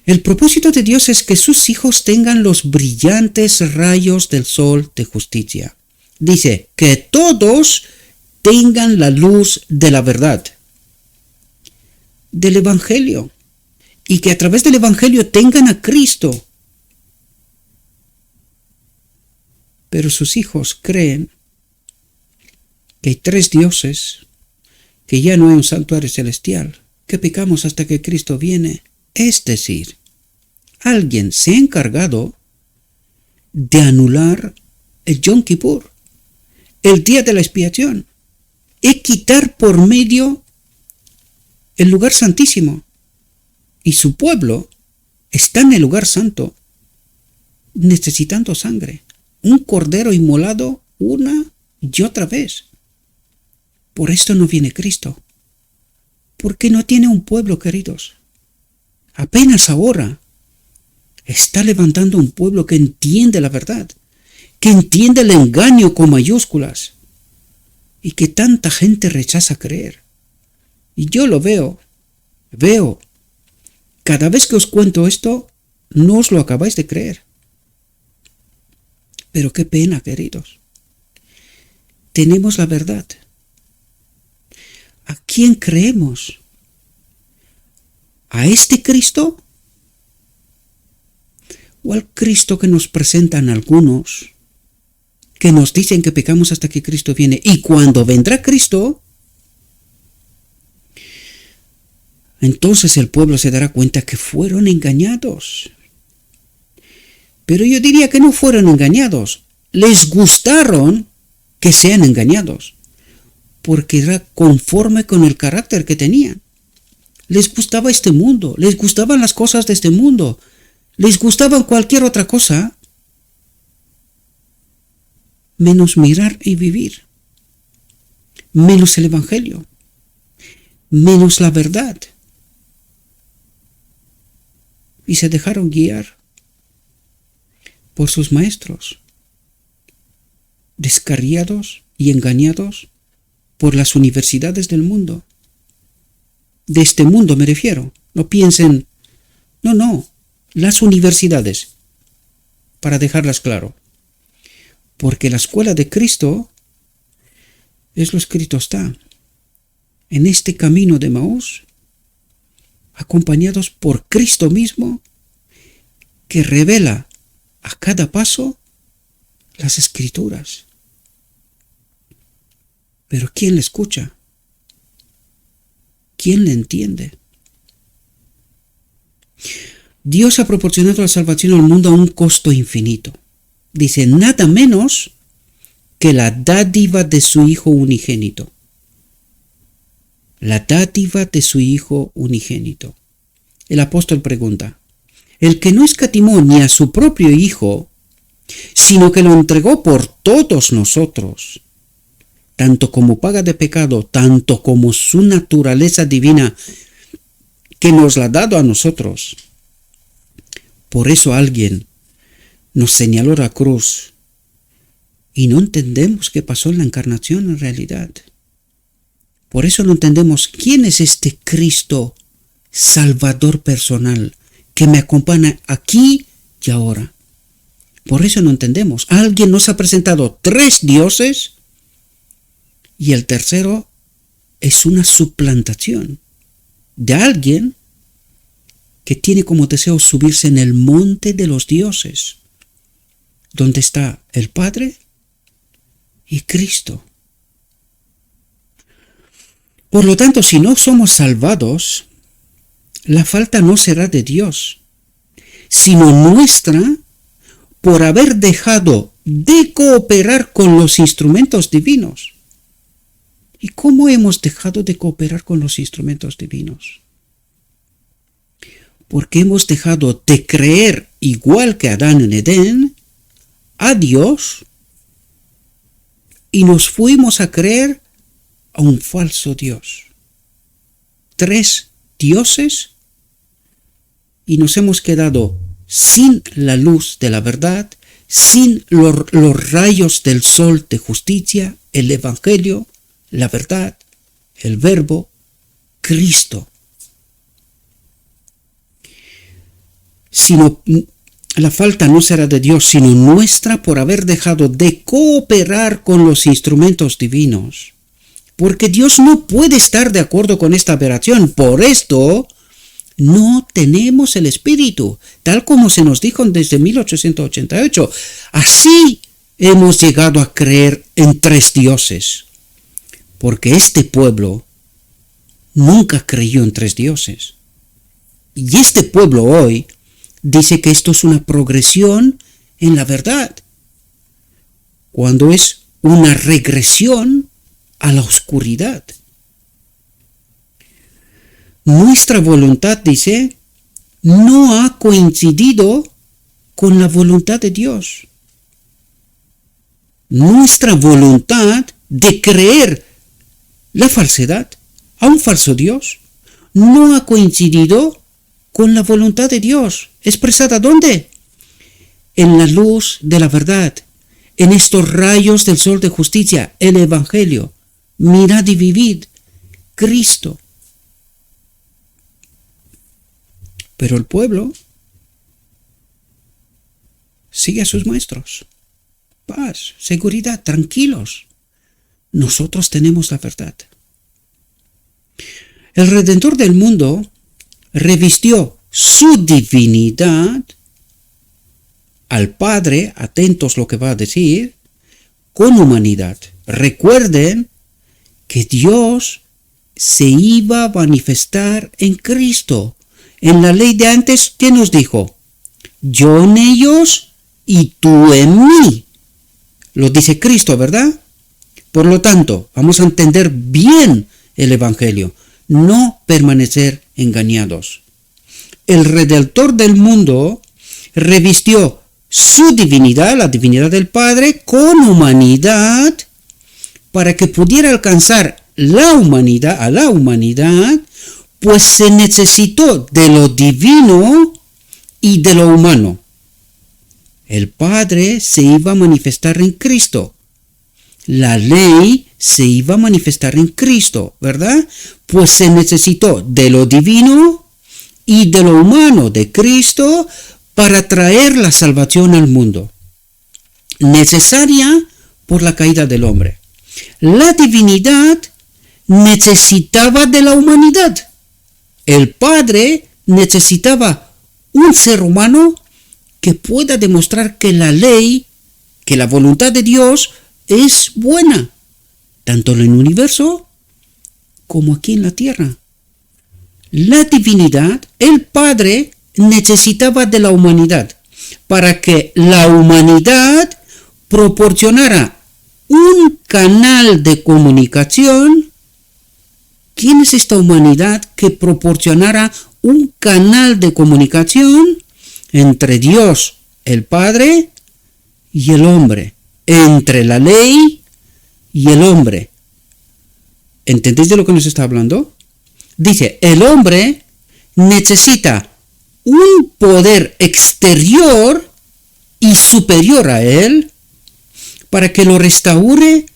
El propósito de Dios es que sus hijos tengan los brillantes rayos del sol de justicia. Dice, que todos tengan la luz de la verdad, del Evangelio, y que a través del Evangelio tengan a Cristo. Pero sus hijos creen que hay tres dioses, que ya no hay un santuario celestial, que pecamos hasta que Cristo viene. Es decir, alguien se ha encargado de anular el Yom Kippur, el día de la expiación, y quitar por medio el lugar santísimo. Y su pueblo está en el lugar santo, necesitando sangre, un cordero inmolado una y otra vez. Por esto no viene Cristo, porque no tiene un pueblo, queridos. Apenas ahora está levantando un pueblo que entiende la verdad, que entiende el engaño con mayúsculas, y que tanta gente rechaza creer. Y yo lo veo, cada vez que os cuento esto, no os lo acabáis de creer. Pero qué pena, queridos. Tenemos la verdad. ¿A quién creemos? ¿A este Cristo? ¿O al Cristo que nos presentan algunos, que nos dicen que pecamos hasta que Cristo viene? Y cuando vendrá Cristo, entonces el pueblo se dará cuenta que fueron engañados. Pero yo diría que no fueron engañados. Les gustaron que sean engañados, porque era conforme con el carácter que tenían. Les gustaba este mundo, les gustaban las cosas de este mundo, les gustaba cualquier otra cosa, menos mirar y vivir, menos el Evangelio, menos la verdad. Y se dejaron guiar por sus maestros, descarriados y engañados por las universidades del mundo. De este mundo me refiero. No piensen, no, las universidades, para dejarlas claro. Porque la escuela de Cristo es lo escrito está. En este camino de Maús, acompañados por Cristo mismo, que revela a cada paso las Escrituras. Pero ¿quién le escucha? ¿Quién le entiende? Dios ha proporcionado la salvación al mundo a un costo infinito. Dice, nada menos que la dádiva de su Hijo unigénito. La dádiva de su Hijo unigénito. El apóstol pregunta, el que no escatimó ni a su propio Hijo, sino que lo entregó por todos nosotros, tanto como paga de pecado, tanto como su naturaleza divina, que nos la ha dado a nosotros. Por eso alguien nos señaló la cruz y no entendemos qué pasó en la encarnación en realidad. Por eso no entendemos quién es este Cristo Salvador personal que me acompaña aquí y ahora. Por eso no entendemos. Alguien nos ha presentado 3 dioses y el tercero es una suplantación de alguien que tiene como deseo subirse en el monte de los dioses, donde está el Padre y Cristo. Por lo tanto, si no somos salvados, la falta no será de Dios, sino nuestra por haber dejado de cooperar con los instrumentos divinos. ¿Y cómo hemos dejado de cooperar con los instrumentos divinos? Porque hemos dejado de creer, igual que Adán en Edén, a Dios y nos fuimos a creer a un falso Dios. 3 dioses y nos hemos quedado sin la luz de la verdad, sin los rayos del sol de justicia, el Evangelio, la verdad, el Verbo, Cristo. Sino la falta no será de Dios, sino nuestra por haber dejado de cooperar con los instrumentos divinos. Porque Dios no puede estar de acuerdo con esta aberración. Por esto no tenemos el Espíritu, tal como se nos dijo desde 1888. Así hemos llegado a creer en 3 dioses. Porque este pueblo nunca creyó en 3 dioses. Y este pueblo hoy dice que esto es una progresión en la verdad, cuando es una regresión a la oscuridad. Nuestra voluntad, dice, no ha coincidido con la voluntad de Dios. Nuestra voluntad de creer la falsedad a un falso Dios no ha coincidido con la voluntad de Dios. ¿Expresada dónde? En la luz de la verdad, en estos rayos del sol de justicia, el Evangelio. Mirad y vivid, Cristo. Pero el pueblo sigue a sus maestros. Paz, seguridad, tranquilos. Nosotros tenemos la verdad. El Redentor del mundo revistió su divinidad al Padre, atentos lo que va a decir, con humanidad. Recuerden que Dios se iba a manifestar en Cristo. En la ley de antes, ¿qué nos dijo? Yo en ellos y tú en mí. Lo dice Cristo, ¿verdad? Por lo tanto, vamos a entender bien el Evangelio, no permanecer engañados. El Redentor del mundo revistió su divinidad, la divinidad del Padre, con humanidad, para que pudiera alcanzar a la humanidad, pues se necesitó de lo divino y de lo humano. El Padre se iba a manifestar en Cristo. La ley se iba a manifestar en Cristo, ¿verdad? Pues se necesitó de lo divino y de lo humano de Cristo para traer la salvación al mundo, necesaria por la caída del hombre. La divinidad necesitaba de la humanidad. El Padre necesitaba un ser humano que pueda demostrar que la ley, que la voluntad de Dios es buena, tanto en el universo como aquí en la tierra. La divinidad, el Padre, necesitaba de la humanidad para que la humanidad proporcionara un canal de comunicación. ¿Quién es esta humanidad que proporcionara un canal de comunicación entre Dios, el Padre, y el hombre? Entre la ley y el hombre. ¿Entendéis de lo que nos está hablando? Dice, el hombre necesita un poder exterior y superior a él para que lo restaure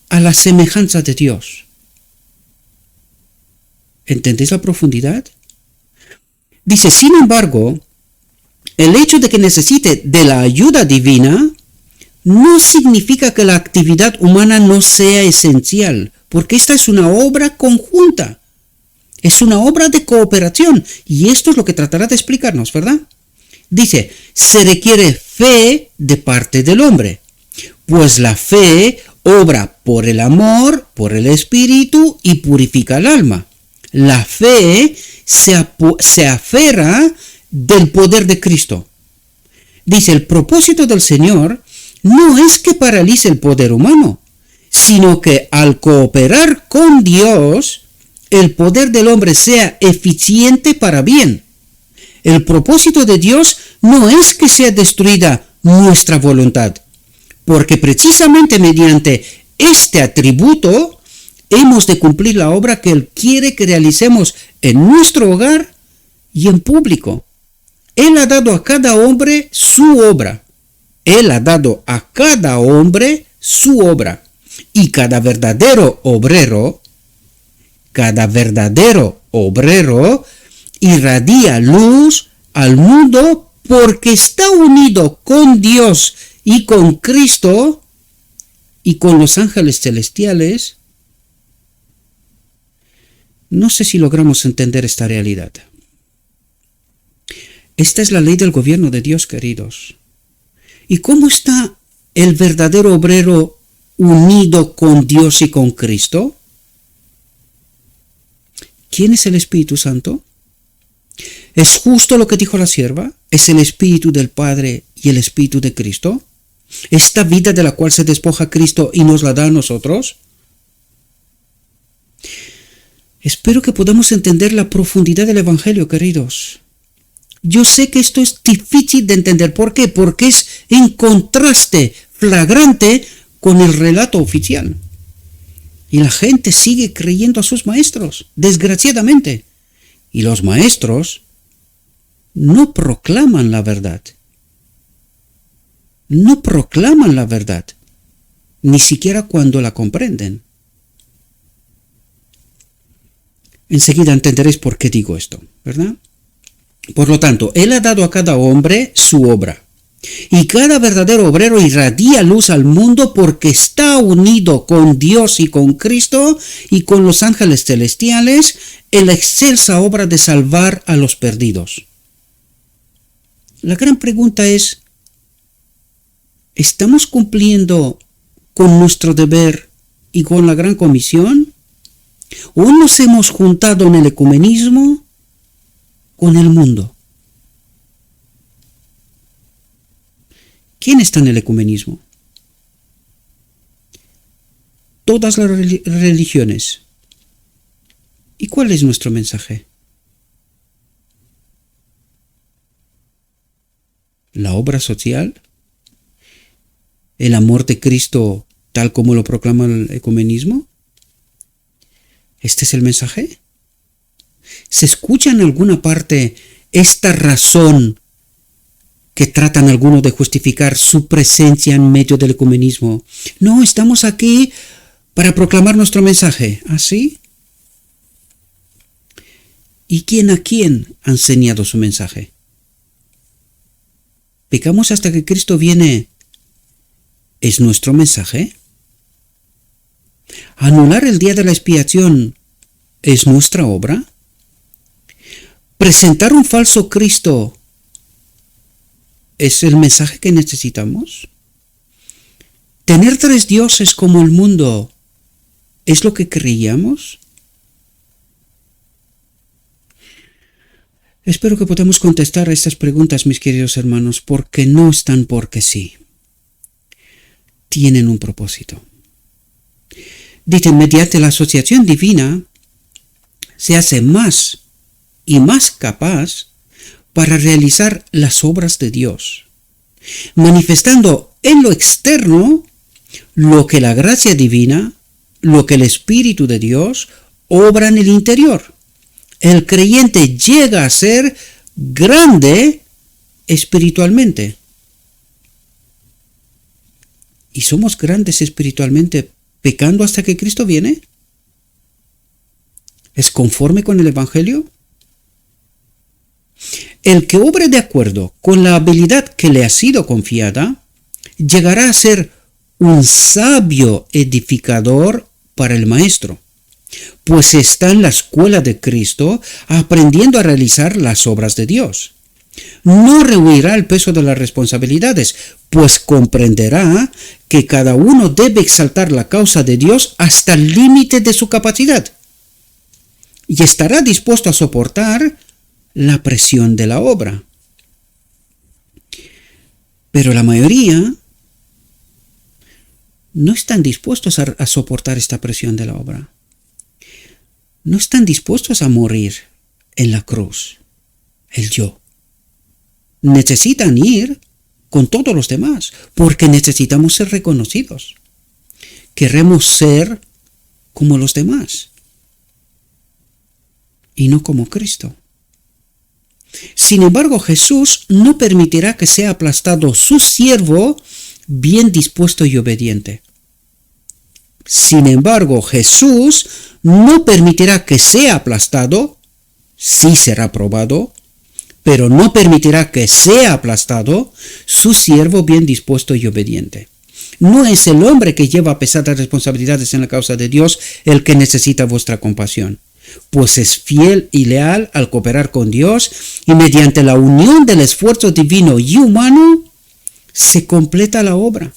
a la semejanza de Dios. ¿Entendéis la profundidad? Dice, sin embargo, El hecho de que necesite de la ayuda divina no significa que la actividad humana no sea esencial, porque esta es una obra conjunta. Es una obra de cooperación, y esto es lo que tratará de explicarnos, ¿verdad? Dice, se requiere fe de parte del hombre, pues la fe obra por el amor, por el espíritu y purifica el alma. La fe se aferra del poder de Cristo. Dice, el propósito del Señor no es que paralice el poder humano, sino que al cooperar con Dios, el poder del hombre sea eficiente para bien. El propósito de Dios no es que sea destruida nuestra voluntad, porque precisamente mediante este atributo hemos de cumplir la obra que Él quiere que realicemos en nuestro hogar y en público. Él ha dado a cada hombre su obra. Él ha dado a cada hombre su obra. Y cada verdadero obrero irradia luz al mundo porque está unido con Dios y con Cristo y con los ángeles celestiales. No sé si logramos entender esta realidad. Esta es la ley del gobierno de Dios, queridos. ¿Y cómo está el verdadero obrero unido con Dios y con Cristo? ¿Quién es el Espíritu Santo? ¿Es justo lo que dijo la sierva? ¿Es el Espíritu del Padre y el Espíritu de Cristo? ¿Esta vida de la cual se despoja Cristo y nos la da a nosotros? Espero que podamos entender la profundidad del Evangelio, queridos. Yo sé que esto es difícil de entender. ¿Por qué? Porque es en contraste flagrante con el relato oficial. Y la gente sigue creyendo a sus maestros, desgraciadamente. Y los maestros no proclaman la verdad. No proclaman la verdad, ni siquiera cuando la comprenden. Enseguida entenderéis por qué digo esto, ¿verdad? Por lo tanto, Él ha dado a cada hombre su obra. Y cada verdadero obrero irradia luz al mundo porque está unido con Dios y con Cristo y con los ángeles celestiales en la excelsa obra de salvar a los perdidos. La gran pregunta es, ¿estamos cumpliendo con nuestro deber y con la gran comisión? ¿O nos hemos juntado en el ecumenismo con el mundo? ¿Quién está en el ecumenismo? Todas las religiones. ¿Y cuál es nuestro mensaje? ¿La obra social? ¿El amor de Cristo tal como lo proclama el ecumenismo? ¿Este es el mensaje? ¿Se escucha en alguna parte esta razón que tratan algunos de justificar su presencia en medio del ecumenismo? No, estamos aquí para proclamar nuestro mensaje. ¿Así? ¿Y quién a quién ha enseñado su mensaje? ¿Pecamos hasta que Cristo viene? ¿Es nuestro mensaje? ¿Anular el día de la expiación es nuestra obra? ¿Presentar un falso Cristo es el mensaje que necesitamos? ¿Tener tres dioses como el mundo es lo que creíamos? Espero que podamos contestar a estas preguntas, mis queridos hermanos, porque no están porque sí. Tienen un propósito. Dicen, mediante la asociación divina se hace más y más capaz para realizar las obras de Dios, manifestando en lo externo lo que la gracia divina, lo que el Espíritu de Dios obra en el interior. El creyente llega a ser grande espiritualmente. ¿Y somos grandes espiritualmente pecando hasta que Cristo viene? ¿Es conforme con el Evangelio? El que obre de acuerdo con la habilidad que le ha sido confiada, llegará a ser un sabio edificador para el maestro, pues está en la escuela de Cristo aprendiendo a realizar las obras de Dios. No rehuirá el peso de las responsabilidades, pues comprenderá que cada uno debe exaltar la causa de Dios hasta el límite de su capacidad y estará dispuesto a soportar la presión de la obra. Pero la mayoría no están dispuestos a soportar esta presión de la obra. No están dispuestos a morir en la cruz, el yo. Necesitan ir con todos los demás, porque necesitamos ser reconocidos. Queremos ser como los demás y no como Cristo. Sin embargo, Jesús no permitirá que sea aplastado su siervo bien dispuesto y obediente. Sin embargo, Jesús no permitirá que sea aplastado, sí será probado, pero no permitirá que sea aplastado su siervo bien dispuesto y obediente. No es el hombre que lleva pesadas responsabilidades en la causa de Dios el que necesita vuestra compasión, pues es fiel y leal al cooperar con Dios y mediante la unión del esfuerzo divino y humano se completa la obra.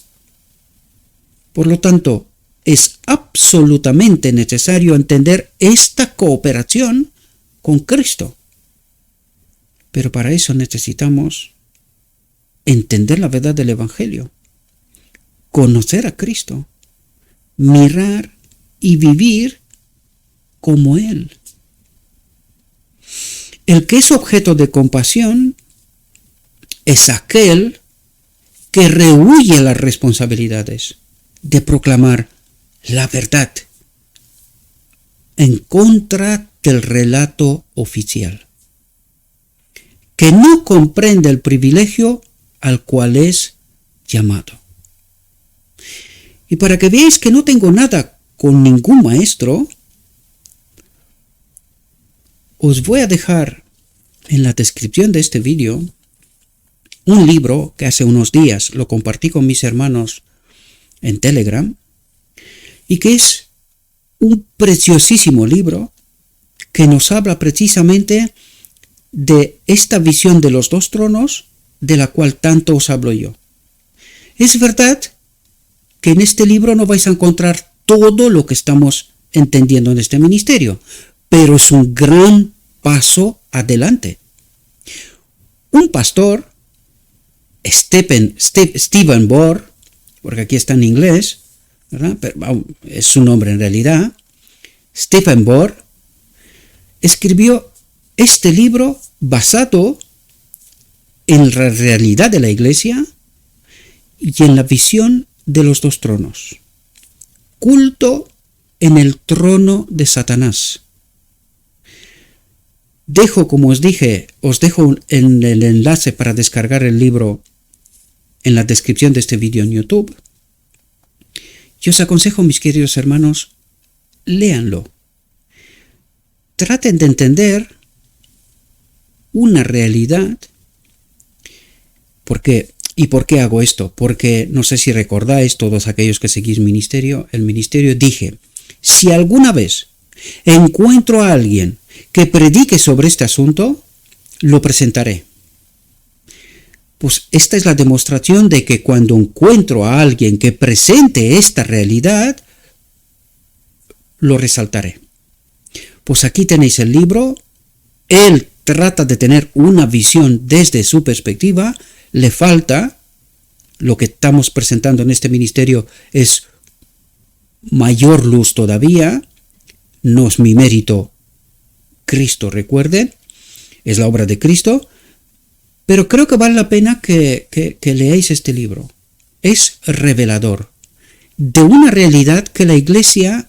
Por lo tanto, es absolutamente necesario entender esta cooperación con Cristo. Pero para eso necesitamos entender la verdad del Evangelio, conocer a Cristo, mirar y vivir como Él. El que es objeto de compasión es aquel que rehuye las responsabilidades de proclamar la verdad en contra del relato oficial, que no comprende el privilegio al cual es llamado. Y para que veáis que no tengo nada con ningún maestro, os voy a dejar en la descripción de este vídeo un libro que hace unos días lo compartí con mis hermanos en Telegram y que es un preciosísimo libro que nos habla precisamente de esta visión de los dos tronos de la cual tanto os hablo yo. Es verdad que en este libro no vais a encontrar todo lo que estamos entendiendo en este ministerio, pero es un gran paso adelante. Un pastor, Stephen Bohr, porque aquí está en inglés, ¿verdad? Pero es su nombre en realidad, Stephen Bohr, escribió este libro basado en la realidad de la Iglesia y en la visión de los dos tronos. Culto en el trono de Satanás. Como os dije, os dejo en el enlace para descargar el libro en la descripción de este vídeo en YouTube. Yo os aconsejo, mis queridos hermanos, léanlo. Traten de entender una realidad. ¿Por qué hago esto? Porque no sé si recordáis, todos aquellos que seguís el ministerio, dije, si alguna vez encuentro a alguien que predique sobre este asunto, lo presentaré. Pues esta es la demostración de que cuando encuentro a alguien que presente esta realidad, lo resaltaré. Pues aquí tenéis el libro. Él trata de tener una visión desde su perspectiva. Le falta, lo que estamos presentando en este ministerio es mayor luz todavía. No es mi mérito. Cristo, recuerden, es la obra de Cristo. Pero creo que vale la pena que leáis este libro. Es revelador de una realidad que la Iglesia,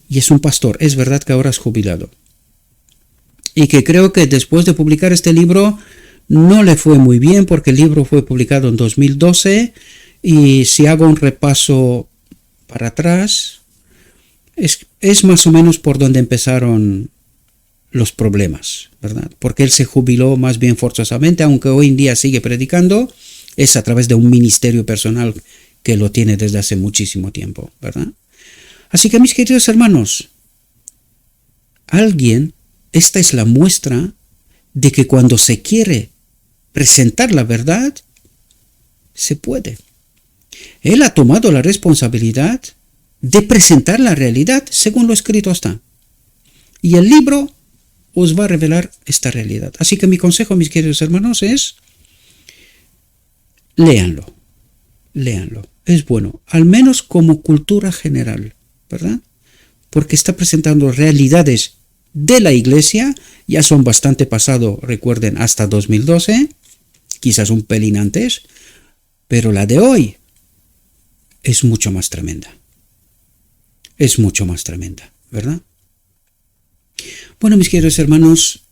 y es un pastor, es verdad que ahora es jubilado, y que creo que después de publicar este libro no le fue muy bien, porque el libro fue publicado en 2012, y si hago un repaso para atrás, es más o menos por donde empezaron los problemas, ¿verdad? Porque él se jubiló más bien forzosamente, aunque hoy en día sigue predicando, es a través de un ministerio personal que lo tiene desde hace muchísimo tiempo, ¿verdad? Así que, mis queridos hermanos, esta es la muestra de que cuando se quiere presentar la verdad, se puede. Él ha tomado la responsabilidad de presentar la realidad según lo escrito está. Y el libro os va a revelar esta realidad. Así que mi consejo, mis queridos hermanos, es léanlo. Es bueno, al menos como cultura general, ¿verdad? Porque está presentando realidades de la iglesia, ya son bastante pasado, recuerden, hasta 2012, quizás un pelín antes, pero la de hoy es mucho más tremenda. Es mucho más tremenda, ¿verdad? Bueno, mis queridos hermanos,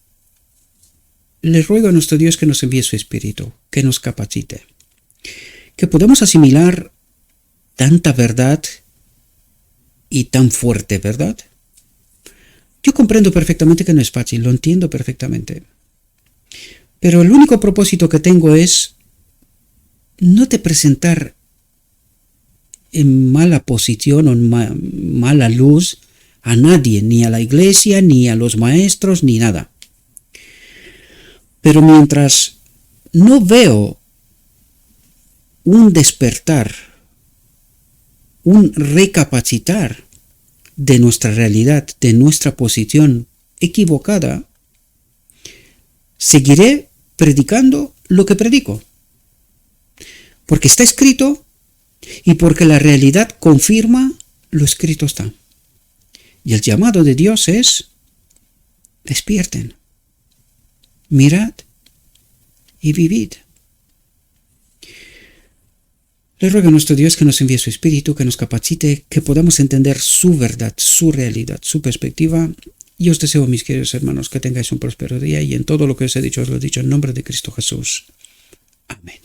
les ruego a nuestro Dios que nos envíe su Espíritu, que nos capacite, que podamos asimilar tanta verdad y tan fuerte, ¿verdad? Yo comprendo perfectamente que no es fácil, lo entiendo perfectamente. Pero el único propósito que tengo es no te presentar en mala posición o en mala luz a nadie, ni a la iglesia, ni a los maestros, ni nada. Pero mientras no veo un despertar, un recapacitar de nuestra realidad, de nuestra posición equivocada, seguiré predicando lo que predico. Porque está escrito y porque la realidad confirma lo escrito está. Y el llamado de Dios es: despierten, mirad y vivid. Le ruego a nuestro Dios que nos envíe su Espíritu, que nos capacite, que podamos entender su verdad, su realidad, su perspectiva. Y os deseo, mis queridos hermanos, que tengáis un próspero día y en todo lo que os he dicho, os lo he dicho en nombre de Cristo Jesús. Amén.